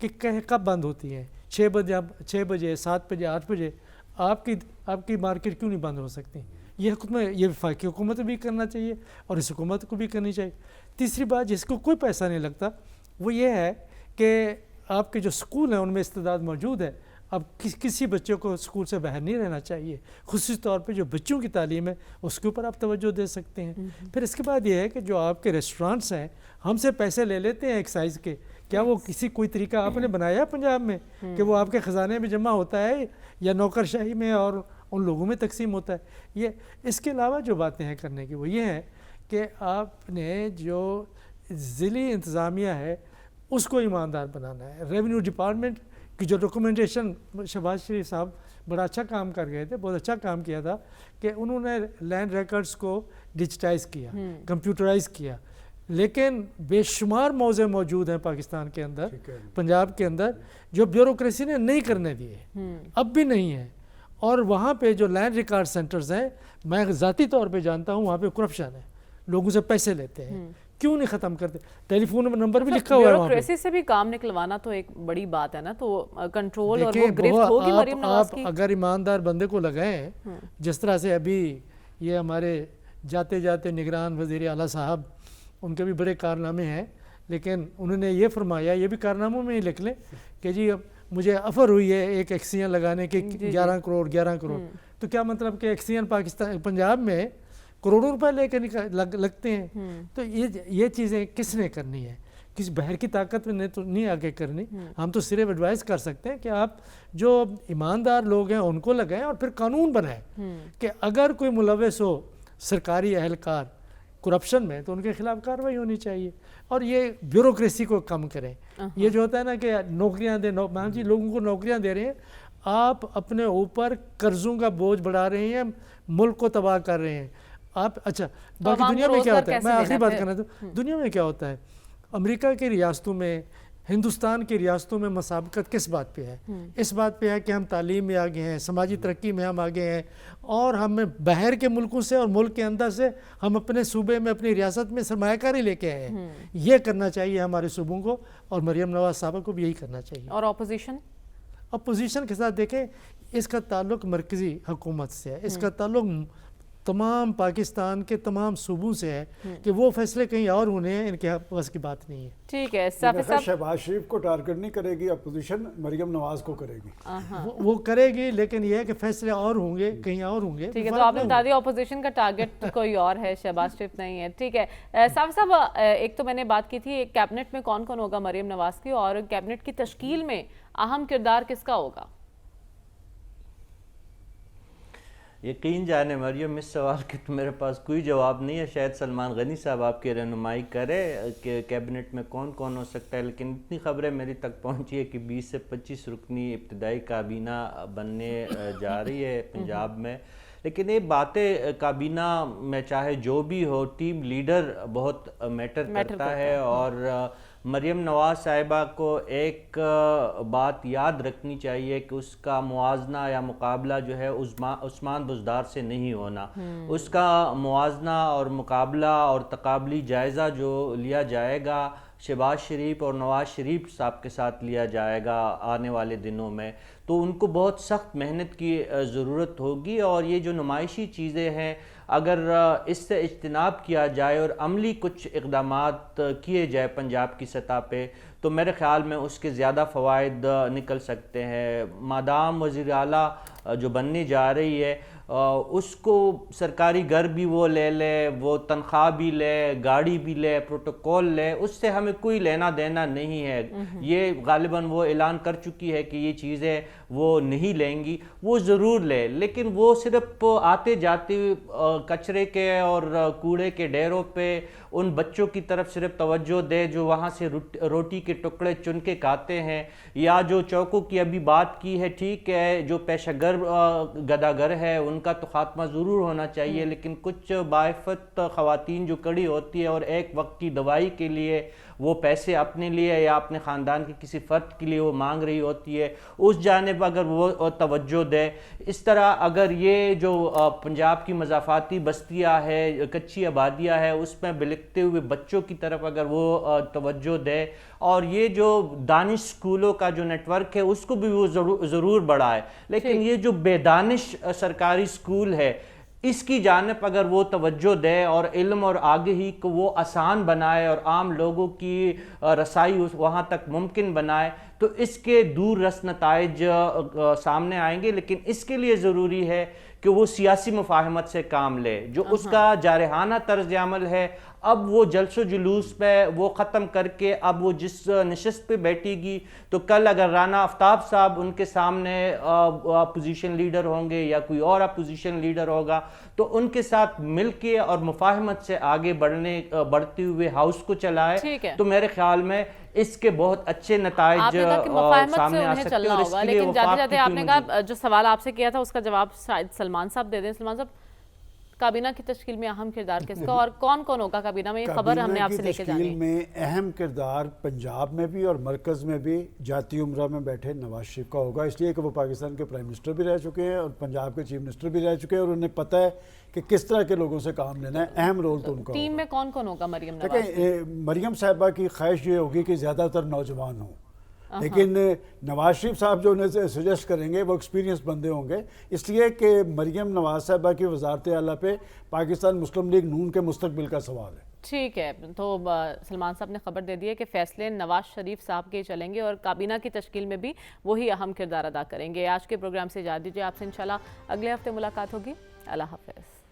کہ کب بند ہوتی ہیں، 6 بجے 7 بجے 8 بجے، آپ کی مارکیٹ کیوں نہیں بند ہو سکتی؟ یہ وفاقی حکومت بھی کرنا چاہیے اور اس حکومت کو بھی کرنی چاہیے۔ تیسری بات جس کو کوئی پیسہ نہیں لگتا وہ یہ ہے کہ آپ کے جو سکول ہیں ان میں استعداد موجود ہے، اب کسی بچے کو سکول سے باہر نہیں رہنا چاہیے، خصوصی طور پہ جو بچوں کی تعلیم ہے اس کے اوپر آپ توجہ دے سکتے ہیں۔ پھر اس کے بعد یہ ہے کہ جو آپ کے ریسٹورانٹس ہیں ہم سے پیسے لے لیتے ہیں ایکسائز کے، کیا وہ کوئی طریقہ آپ نے بنایا ہے پنجاب میں کہ وہ آپ کے خزانے میں جمع ہوتا ہے یا نوکرشاہی میں اور ان لوگوں میں تقسیم ہوتا ہے؟ یہ اس کے علاوہ جو باتیں ہیں کرنے کی وہ یہ ہے کہ آپ نے جو ضلعی انتظامیہ ہے اس کو ایماندار بنانا ہے۔ ریونیو ڈپارٹمنٹ کی جو ڈاکومنٹیشن شہباز شریف صاحب بڑا اچھا کام کر گئے تھے، بہت اچھا کام کیا تھا کہ انہوں نے لینڈ ریکارڈز کو ڈیجیٹائز کیا، کمپیوٹرائز کیا، لیکن بے شمار موضوع موجود ہیں پاکستان کے اندر، پنجاب کے اندر، جو بیوروکریسی نے نہیں کرنے دیے، اب بھی نہیں ہے۔ اور وہاں پہ جو لینڈ ریکارڈ سینٹرز ہیں میں ذاتی طور پہ جانتا ہوں وہاں پہ کرپشن ہے، لوگوں سے پیسے لیتے ہیں، کیوں نہیں ختم کرتے؟ ٹیلی فون نمبر بھی لکھا ہوا ہے وہاں پہ۔ بیوروکریسی سے بھی کام نکلوانا تو ایک بڑی بات ہے نا، تو کنٹرول اور وہ گرفت ہوگی مریم نواز کی۔ آپ اگر ایماندار بندے کو لگائیں، جس طرح سے ابھی یہ ہمارے جاتے جاتے نگران وزیر اعلیٰ صاحب، ان کے بھی بڑے کارنامے ہیں، لیکن انہوں نے یہ فرمایا، یہ بھی کارناموں میں ہی لکھ لیں کہ جی اب مجھے آفر ہوئی ہے ایک ایکسیجن لگانے کی 11 کروڑ، تو کیا مطلب کہ ایکسیجن پاکستان پنجاب میں کروڑوں روپے لے کے لگتے ہیں؟ تو یہ چیزیں کس نے کرنی ہے؟ کس بہر کی طاقت نے تو نہیں آگے کرنی، ہم تو صرف ایڈوائز کر سکتے ہیں کہ آپ جو ایماندار لوگ ہیں ان کو لگائیں اور پھر قانون بنائیں کہ اگر کوئی ملوث ہو سرکاری اہلکار کرپشن میں تو ان کے خلاف کارروائی ہونی چاہیے، اور یہ بیوروکریسی کو کم کریں۔ یہ جو ہوتا ہے نا کہ نوکریاں دیں، میم جی لوگوں کو نوکریاں دے رہے ہیں، آپ اپنے اوپر قرضوں کا بوجھ بڑھا رہے ہیں، ملک کو تباہ کر رہے ہیں آپ۔ اچھا باقی دنیا میں کیا ہوتا ہے، میں آخری بات کرنا چاہتا ہوں، دنیا میں کیا ہوتا ہے؟ امریکہ کی ریاستوں میں، ہندوستان کی ریاستوں میں مسابقت کس بات پہ ہے؟ اس بات پہ ہے کہ ہم تعلیم میں آگے ہیں، سماجی ترقی میں ہم آگے ہیں، اور ہمیں باہر کے ملکوں سے اور ملک کے اندر سے ہم اپنے صوبے میں اپنی ریاست میں سرمایہ کاری لے کے آئے ہیں۔ یہ کرنا چاہیے ہمارے صوبوں کو، اور مریم نواز صاحبہ کو بھی یہی کرنا چاہیے۔ اور اپوزیشن کے ساتھ دیکھیں، اس کا تعلق مرکزی حکومت سے ہے، اس کا تعلق تمام پاکستان کے تمام صوبوں سے ہے کہ وہ فیصلے کہیں اور ہونے ہیں، ان کے بس کی بات نہیں ہے۔ ٹھیک ہے، شہباز شریف کو ٹارگٹ نہیں کرے گی اپوزیشن، مریم نواز کو کرے گی، وہ کرے گی، لیکن یہ ہے کہ فیصلے اور ہوں گے، کہیں اور ہوں گے۔ ٹھیک ہے، تو آپ نے بتا دیا اپوزیشن کا ٹارگٹ کوئی اور ہے، شہباز شریف نہیں ہے۔ ٹھیک ہے صاحب، ایک تو میں نے بات کی تھی ایک کیبنٹ میں کون کون ہوگا مریم نواز کی، اور کیبنٹ کی تشکیل میں اہم کردار کس کا ہوگا؟ یقین جانے مریم، اس سوال کے تو میرے پاس کوئی جواب نہیں ہے، شاید سلمان غنی صاحب آپ کی رہنمائی کرے کہ کیبنٹ میں کون کون ہو سکتا ہے، لیکن اتنی خبریں میری تک پہنچی ہے کہ 20 سے 25 رکنی ابتدائی کابینہ بننے جا رہی ہے پنجاب میں۔ لیکن یہ باتیں کابینہ میں چاہے جو بھی ہو، ٹیم لیڈر بہت میٹر کرتا ہے، اور مریم نواز صاحبہ کو ایک بات یاد رکھنی چاہیے کہ اس کا موازنہ یا مقابلہ جو ہے عثمان بزدار سے نہیں ہونا، اس کا موازنہ اور مقابلہ اور تقابلی جائزہ جو لیا جائے گا شہباز شریف اور نواز شریف صاحب کے ساتھ لیا جائے گا آنے والے دنوں میں، تو ان کو بہت سخت محنت کی ضرورت ہوگی، اور یہ جو نمائشی چیزیں ہیں اگر اس سے اجتناب کیا جائے اور عملی کچھ اقدامات کیے جائے پنجاب کی سطح پہ، تو میرے خیال میں اس کے زیادہ فوائد نکل سکتے ہیں۔ مادام وزیر اعلیٰ جو بننے جا رہی ہے اس کو سرکاری گھر بھی وہ لے لے، وہ تنخواہ بھی لے، گاڑی بھی لے، پروٹوکول لے، اس سے ہمیں کوئی لینا دینا نہیں ہے۔ یہ غالباً وہ اعلان کر چکی ہے کہ یہ چیزیں وہ نہیں لیں گی، وہ ضرور لے، لیکن وہ صرف آتے جاتے کچرے کے اور کوڑے کے ڈھیروں پہ ان بچوں کی طرف صرف توجہ دے جو وہاں سے روٹی کے ٹکڑے چن کے کھاتے ہیں، یا جو چوکوں کی ابھی بات کی ہے، ٹھیک ہے، جو پیشہ گر گداگر ہے ان ان کا تو خاتمہ ضرور ہونا چاہیے، لیکن کچھ باعفت خواتین جو کڑی ہوتی ہے اور ایک وقت کی دوائی کے لیے وہ پیسے اپنے لیے یا اپنے خاندان کے کسی فرد کے لیے وہ مانگ رہی ہوتی ہے، اس جانب اگر وہ توجہ دے. اس طرح اگر یہ جو پنجاب کی مضافاتی بستیاں ہے، کچی آبادیاں ہے، اس میں بلکتے ہوئے بچوں کی طرف اگر وہ توجہ دے اور یہ جو دانش اسکولوں کا جو نیٹ ورک ہے اس کو بھی وہ ضرور بڑھائے، لیکن یہ جو بے دانش سرکاری اسکول ہے اس کی جانب اگر وہ توجہ دے اور علم اور آگہی کو وہ آسان بنائے اور عام لوگوں کی رسائی وہاں تک ممکن بنائے تو اس کے دور رس نتائج سامنے آئیں گے. لیکن اس کے لیے ضروری ہے کہ وہ سیاسی مفاہمت سے کام لے. جو اس کا جارحانہ طرز عمل ہے اب وہ جلس و جلوس پہ وہ ختم کر کے اب وہ جس نشست پہ بیٹھے گی تو کل اگر رانا آفتاب صاحب ان کے سامنے اپوزیشن لیڈر ہوں گے یا کوئی اور اپوزیشن لیڈر ہوگا تو ان کے ساتھ مل کے اور مفاہمت سے آگے بڑھتے ہوئے ہاؤس کو چلائے تو میرے خیال میں اس کے بہت اچھے نتائج سامنے آ سکتے ہیں. لیکن جاتے جاتے آپ نے کہا جو سوال آپ سے کیا تھا اس کا جواب شاید سلمان صاحب دے دیں. سلمان صاحب، کابینہ کی تشکیل میں اہم کردار کس کا اور کون کون ہوگا کابینہ میں؟ یہ خبر ہم نے آپ سے لے کے جانی ہے. تشکیل میں اہم کردار پنجاب میں بھی اور مرکز میں بھی جاتی عمرہ میں بیٹھے نواز شریف کا ہوگا، اس لیے کہ وہ پاکستان کے پرائم منسٹر بھی رہ چکے ہیں اور پنجاب کے چیف منسٹر بھی رہ چکے ہیں اور انہیں پتہ ہے کہ کس طرح کے لوگوں سے کام لینا ہے. اہم رول تو ان کا ٹیم میں کون کون ہوگا؟ مریم نواز. دیکھیں مریم صاحبہ کی خواہش یہ ہوگی کہ زیادہ تر نوجوان ہوں، لیکن نواز شریف صاحب جو انہیں سجیسٹ کریں گے وہ ایکسپیرینس بندے ہوں گے، اس لیے کہ مریم نواز صاحبہ کی وزارت اعلیٰ پہ پاکستان مسلم لیگ نون کے مستقبل کا سوال ہے. ٹھیک ہے، تو سلمان صاحب نے خبر دے دی ہے کہ فیصلے نواز شریف صاحب کے چلیں گے اور کابینہ کی تشکیل میں بھی وہی اہم کردار ادا کریں گے. آج کے پروگرام سے اجازت دیجیے، آپ سے انشاءاللہ اگلے ہفتے ملاقات ہوگی. اللہ حافظ.